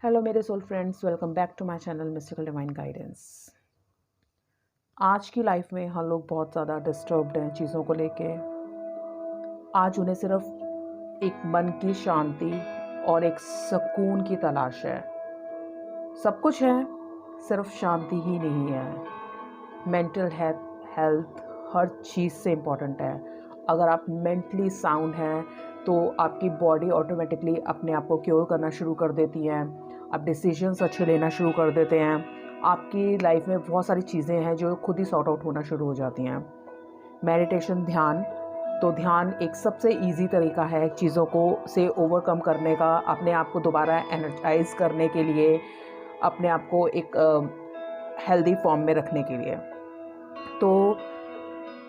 Hello मेरे soul friends, welcome back to my channel mystical divine guidance. आज की life में हम लोग बहुत ज़्यादा डिस्टर्ब्ड हैं चीज़ों को लेके। आज उन्हें सिर्फ एक मन की शांति और एक सुकून की तलाश है। सब कुछ है, सिर्फ शांति ही नहीं है। मेंटल हेल्थ हर चीज़ से इम्पॉर्टेंट है। अगर आप मेंटली साउंड हैं तो आपकी बॉडी ऑटोमेटिकली अपने आप को क्योर करना शुरू कर देती है। आप डिसीजंस अच्छे लेना शुरू कर देते हैं। आपकी लाइफ में बहुत सारी चीज़ें हैं जो खुद ही सॉर्ट आउट होना शुरू हो जाती हैं। मेडिटेशन, ध्यान एक सबसे इजी तरीका है चीज़ों को से ओवरकम करने का, अपने आप को दोबारा एनर्जाइज करने के लिए, अपने आप को एक हेल्दी फॉर्म में रखने के लिए। तो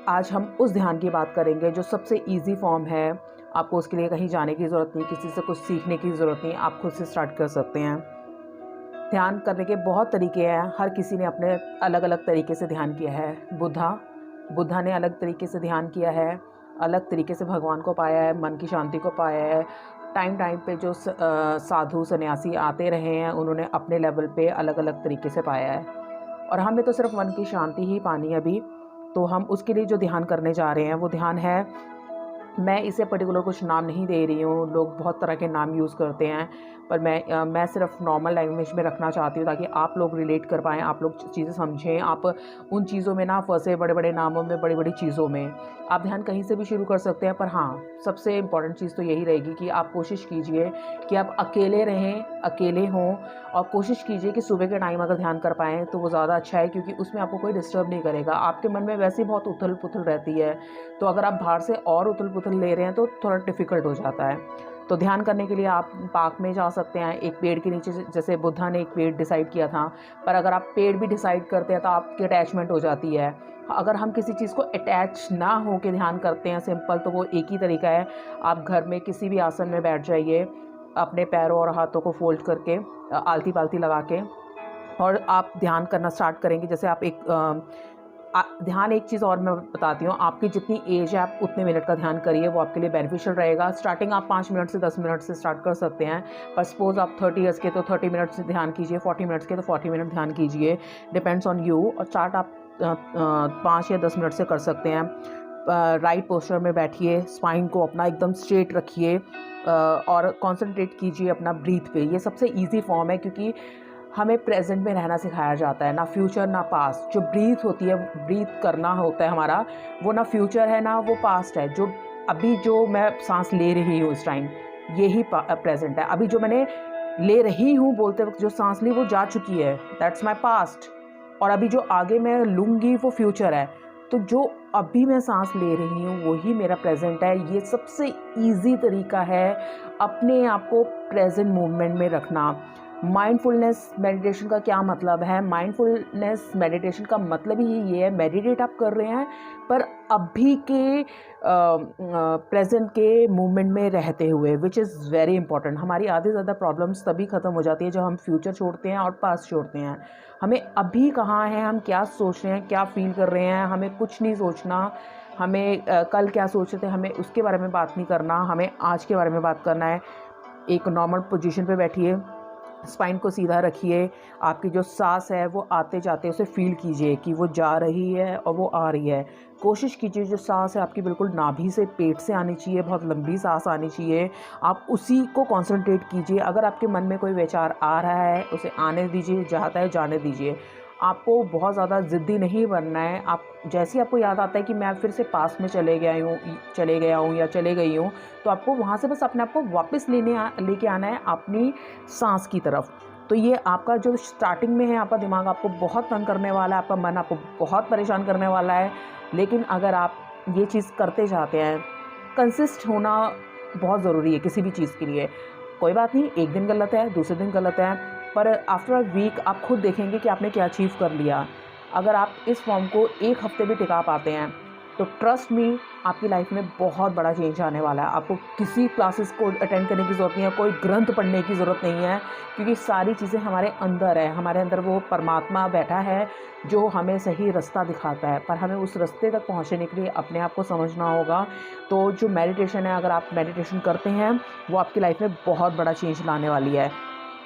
आज हम उस ध्यान की बात करेंगे जो सबसे इजी फॉर्म है। आपको उसके लिए कहीं जाने की ज़रूरत नहीं, किसी से कुछ सीखने की ज़रूरत नहीं, आप खुद से स्टार्ट कर सकते हैं। ध्यान करने के बहुत तरीके हैं, हर किसी ने अपने अलग अलग तरीके से ध्यान किया है। बुद्धा ने अलग तरीके से ध्यान किया है, अलग तरीके से भगवान को पाया है, मन की शांति को पाया है। टाइम पे जो साधु सन्यासी आते रहे हैं, उन्होंने अपने लेवल पे अलग अलग तरीके से पाया है। और हमें तो सिर्फ मन की शांति ही पानी है अभी। तो हम उसके लिए जो ध्यान करने जा रहे हैं वो ध्यान है, मैं इसे पर्टिकुलर कुछ नाम नहीं दे रही हूँ, लोग बहुत तरह के नाम यूज़ करते हैं, पर मैं सिर्फ नॉर्मल लैंग्वेज में रखना चाहती हूँ ताकि आप लोग रिलेट कर पाएँ, आप लोग चीज़ें समझें, आप उन चीज़ों में ना फंसे, बड़े बड़े नामों में, बड़ी बड़ी चीज़ों में। आप ध्यान कहीं से भी शुरू कर सकते हैं, पर हाँ, सबसे इम्पॉर्टेंट चीज़ तो यही रहेगी कि आप कोशिश कीजिए कि आप अकेले रहें, अकेले हों, और कोशिश कीजिए कि सुबह के टाइम अगर ध्यान कर पाएँ तो वो ज़्यादा अच्छा है, क्योंकि उसमें आपको कोई डिस्टर्ब नहीं करेगा। आपके मन में वैसे ही बहुत उथल पुथल रहती है, तो अगर आप बाहर से और उथल पुथल ले रहे हैं तो थोड़ा डिफ़िकल्ट हो जाता है। तो ध्यान करने के लिए आप पार्क में जा सकते हैं, एक पेड़ के नीचे, जैसे बुद्धा ने एक पेड़ डिसाइड किया था। पर अगर आप पेड़ भी डिसाइड करते हैं तो आपकी अटैचमेंट हो जाती है। अगर हम किसी चीज़ को अटैच ना हो के ध्यान करते हैं सिंपल, तो वो एक ही तरीका है, आप घर में किसी भी आसन में बैठ जाइए, अपने पैरों और हाथों को फोल्ड करके, आलती पालती लगा के, और आप ध्यान करना स्टार्ट करेंगे। जैसे आप ध्यान, एक चीज़ और मैं बताती हूँ, आपकी जितनी एज है आप उतने मिनट का ध्यान करिए, वो आपके लिए बेनिफिशियल रहेगा। स्टार्टिंग आप 5 मिनट से 10 मिनट से स्टार्ट कर सकते हैं, पर सपोज़ आप 30 ईयर्स के तो 30 मिनट से ध्यान कीजिए, 40 मिनट्स के तो 40 मिनट ध्यान कीजिए, डिपेंड्स ऑन यू। और स्टार्ट आप 5 या 10 मिनट से कर सकते हैं। राइट पोस्चर में बैठिए, स्पाइन को अपना एकदम स्ट्रेट रखिए, और कॉन्सेंट्रेट कीजिए अपना ब्रीथ पे। ये सबसे ईजी फॉर्म है, क्योंकि हमें प्रेजेंट में रहना सिखाया जाता है, ना फ्यूचर ना पास्ट। जो ब्रीथ होती है, ब्रीथ करना होता है हमारा, वो ना फ्यूचर है ना वो पास्ट है। जो अभी जो मैं सांस ले रही हूँ इस टाइम, यही प्रेजेंट है। अभी जो मैंने ले रही हूँ बोलते वक्त जो सांस ली वो जा चुकी है, दैट्स माई पास्ट। और अभी जो आगे मैं लूँगी वो फ्यूचर है। तो जो अभी मैं सांस ले रही हूँ वही मेरा प्रेजेंट है। ये सबसे ईजी तरीका है अपने आप को प्रेजेंट मोमेंट में रखना। माइंडफुलनेस मेडिटेशन का क्या मतलब है? माइंडफुलनेस मेडिटेशन का मतलब ही ये है, मेडिटेट आप कर रहे हैं पर अभी के प्रेजेंट के मोमेंट में रहते हुए, विच इज़ वेरी इंपॉर्टेंट। हमारी आधी से ज़्यादा प्रॉब्लम्स तभी ख़त्म हो जाती है जब हम फ्यूचर छोड़ते हैं और पास्ट छोड़ते हैं। हमें अभी कहाँ हैं, हम क्या सोच रहे हैं, क्या फील कर रहे हैं, हमें कुछ नहीं सोचना। हमें कल क्या सोच रहे थे हमें उसके बारे में बात नहीं करना, हमें आज के बारे में बात करना है। एक नॉर्मल पोजीशन पे बैठिए, स्पाइन को सीधा रखिए, आपकी जो सांस है वो आते जाते उसे फील कीजिए कि वो जा रही है और वो आ रही है। कोशिश कीजिए जो सांस है आपकी बिल्कुल नाभि से, पेट से आनी चाहिए, बहुत लंबी सांस आनी चाहिए। आप उसी को कंसंट्रेट कीजिए। अगर आपके मन में कोई विचार आ रहा है उसे आने दीजिए, जाता है जाने दीजिए। आपको बहुत ज़्यादा ज़िद्दी नहीं बनना है। आप जैसे ही आपको याद आता है कि मैं फिर से पास में चले गया हूँ या चले गई हूँ, तो आपको वहाँ से बस अपने आप को वापस लेके आना है अपनी सांस की तरफ। तो ये आपका जो स्टार्टिंग में है, आपका दिमाग आपको बहुत तंग करने वाला है, आपका मन आपको बहुत परेशान करने वाला है। लेकिन अगर आप ये चीज़ करते जाते हैं, कंसिस्ट होना बहुत ज़रूरी है किसी भी चीज़ के लिए। कोई बात नहीं, एक दिन गलत है, दूसरे दिन गलत है, पर आफ्टर अ वीक आप खुद देखेंगे कि आपने क्या अचीव कर लिया। अगर आप इस फॉर्म को 1 हफ्ते भी टिका पाते हैं तो ट्रस्ट मी, आपकी लाइफ में बहुत बड़ा चेंज आने वाला है। आपको किसी क्लासेस को अटेंड करने की ज़रूरत नहीं है, कोई ग्रंथ पढ़ने की ज़रूरत नहीं है, क्योंकि सारी चीज़ें हमारे अंदर है। हमारे अंदर वो परमात्मा बैठा है जो हमें सही रास्ता दिखाता है, पर हमें उस रास्ते तक पहुंचने के लिए अपने आप को समझना होगा। तो जो मेडिटेशन है, अगर आप मेडिटेशन करते हैं वो आपकी लाइफ में बहुत बड़ा चेंज लाने वाली है।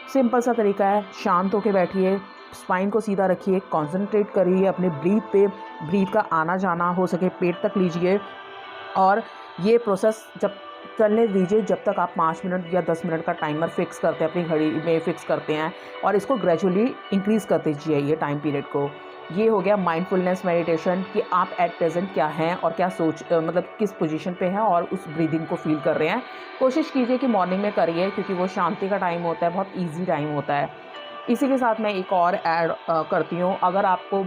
सिंपल सा तरीका है, शांत होकर बैठिए, स्पाइन को सीधा रखिए, कंसंट्रेट करिए अपने ब्रीथ पे, ब्रीथ का आना जाना हो सके पेट तक लीजिए और ये प्रोसेस जब चलने दीजिए जब तक आप 5 मिनट या 10 मिनट का टाइमर फिक्स करते हैं, अपनी घड़ी में फिक्स करते हैं और इसको ग्रेजुअली इंक्रीज़ करते जाइए टाइम पीरियड को। ये हो गया माइंडफुलनेस मेडिटेशन कि आप एट प्रेजेंट क्या हैं और क्या मतलब किस पोजीशन पे हैं और उस ब्रीदिंग को फील कर रहे हैं। कोशिश कीजिए कि मॉर्निंग में करिए क्योंकि वो शांति का टाइम होता है, बहुत ईजी टाइम होता है। इसी के साथ मैं एक और ऐड करती हूँ, अगर आपको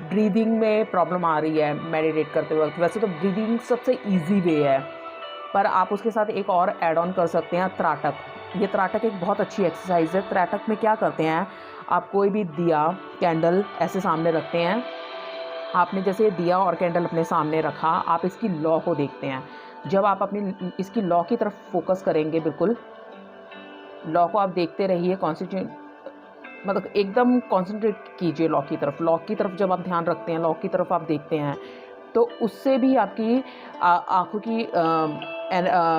ब्रीदिंग में प्रॉब्लम आ रही है मेडिटेट करते वक्त, वैसे तो ब्रीदिंग सबसे ईजी वे है, पर आप उसके साथ एक और ऐड ऑन कर सकते हैं, त्राटक। ये त्राटक एक बहुत अच्छी एक्सरसाइज है। त्राटक में क्या करते हैं, आप कोई भी दिया कैंडल ऐसे सामने रखते हैं, आपने जैसे दिया और कैंडल अपने सामने रखा, आप इसकी लौ को देखते हैं। जब आप अपनी इसकी लौ की तरफ फोकस करेंगे, बिल्कुल लौ को आप देखते रहिए, मतलब एकदम कॉन्सेंट्रेट कीजिए लॉ की तरफ। लॉ की तरफ जब आप ध्यान रखते हैं, लॉ की तरफ आप देखते हैं, तो उससे भी आपकी आँखों की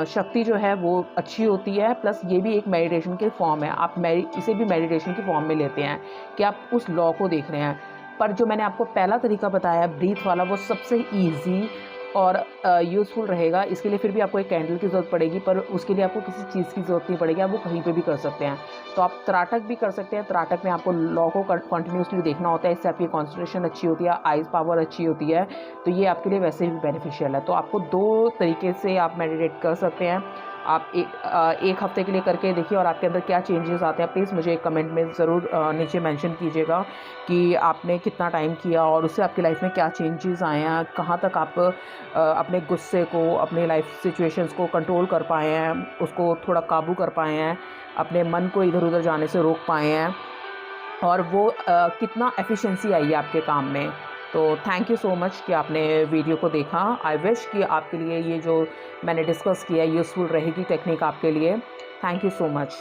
शक्ति जो है वो अच्छी होती है। प्लस ये भी एक मेडिटेशन की फॉर्म है, आप इसे भी मेडिटेशन की फॉर्म में लेते हैं कि आप उस लॉ को देख रहे हैं। पर जो मैंने आपको पहला तरीका बताया ब्रीथ वाला, वो सबसे ईजी और यूज़फुल रहेगा। इसके लिए फिर भी आपको एक कैंडल की ज़रूरत पड़ेगी, पर उसके लिए आपको किसी चीज़ की ज़रूरत नहीं पड़ेगी, आप वो कहीं पे भी कर सकते हैं। तो आप त्राटक भी कर सकते हैं। त्राटक में आपको लॉ को कंटिन्यूसली देखना होता है, इससे आपकी कंसंट्रेशन अच्छी होती है, आइज़ पावर अच्छी होती है, तो ये आपके लिए वैसे भी बेनिफिशियल है। तो आपको 2 तरीके से आप मेडिटेट कर सकते हैं। आप एक हफ्ते के लिए करके देखिए और आपके अंदर क्या चेंजेस आते हैं। प्लीज़ मुझे एक कमेंट में ज़रूर नीचे मेंशन कीजिएगा कि आपने कितना टाइम किया और उससे आपकी लाइफ में क्या चेंजेस आए हैं, कहाँ तक आप अपने गुस्से को, अपने लाइफ सिचुएशंस को कंट्रोल कर पाए हैं, उसको थोड़ा काबू कर पाए हैं, अपने मन को इधर उधर जाने से रोक पाए हैं और वो कितना एफिशिएंसी आई है आपके काम में। तो थैंक यू सो मच कि आपने वीडियो को देखा। आई विश कि आपके लिए ये जो मैंने डिस्कस किया यूज़फुल रहेगी टेक्निक आपके लिए। Thank you so much.